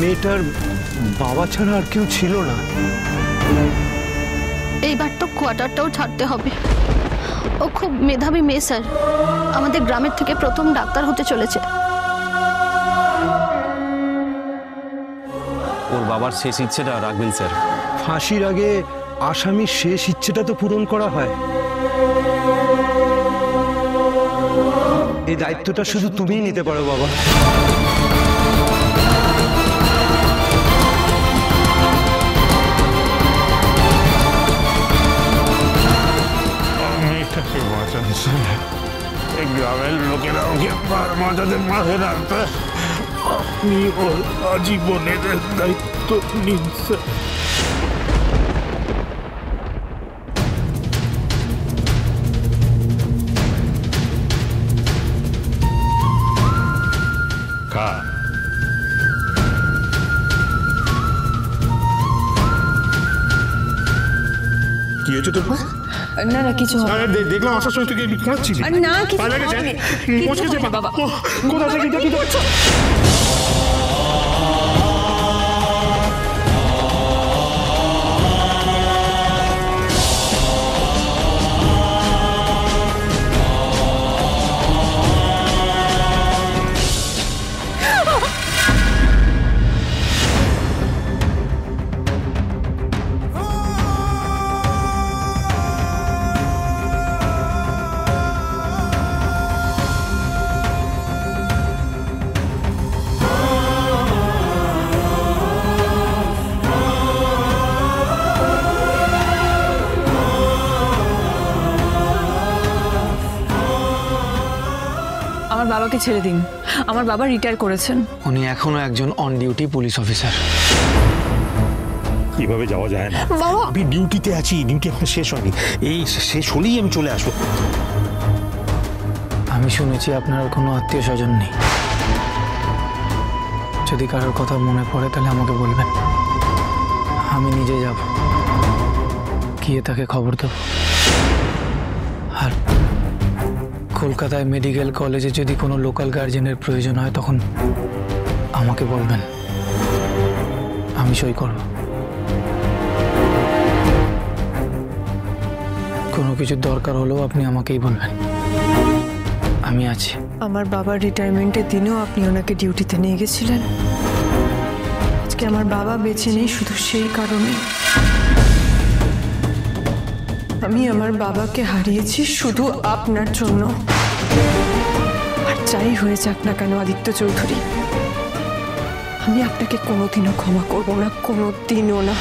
মেয়েটার বাবা ছাড়া আর কেউ ছিল না। এইবার তো কোয়ার্টারটাও ছাড়তে হবে। ও খুব মেধাবী মেয়ে স্যার, আমাদের গ্রামের থেকে প্রথম ডাক্তার হতে চলেছে। ওর বাবার শেষ ইচ্ছেটা রাখবেন স্যার। ফাঁসির আগে আসামির শেষ ইচ্ছেটা তো পূরণ করা হয়। এই দায়িত্বটা শুধু তুমিই নিতে পারো বাবা। মেয়েটাকে বাঁচান স্যার, এই গ্রামের লোকেরা ওকে বাঁচাতে পারে না। আপনি ওর আজীবনের দায়িত্ব নিন স্যার। কি হয়েছে তোর? না না কিছু হবে না। দেখলাম আসার সময় তুই কাঁদছিস। না কিছু হবে না বাবা। কোথা থেকে দেখি তো? আমার বাবাকে ছেড়ে দিন, আমার বাবা রিটায়ার করেছেন। উনি এখনো একজন অন ডিউটি পুলিশ অফিসার। কিভাবে যাওয়া যায় না? আমি ডিউটিতে আছি, ডিউটি এখন শেষ হয়নি। এই শেষ হলেই আমি চলে আসবো। আমি শুনেছি আপনার কোনো আত্মীয় স্বজন নেই। যদি কারোর কথা মনে পড়ে তাহলে আমাকে বলবেন, আমি নিজে যাব, গিয়ে তাকে খবর দেব। আর কলকাতায় মেডিকেল কলেজে যদি কোনো লোকাল গার্জেনের প্রয়োজন হয় তখন আমাকে বলবেন, আমি সই করব। কোনো কিছুর দরকার হলেও আপনি আমাকেই বলবেন, আমি আছি। আমার বাবার রিটায়ারমেন্টের দিনেও আপনি ওনাকে ডিউটিতে নিয়ে গেছিলেন। আজকে আমার বাবা বেঁচে নেই শুধু সেই কারণে। আমি আমার বাবাকে হারিয়েছি শুধু আপনার জন্য। আর যাই হয়ে যাক না কেন আদিত্য চৌধুরী, আমি আপনাকে কোনোদিনও ক্ষমা করব না, কোনোদিনও না।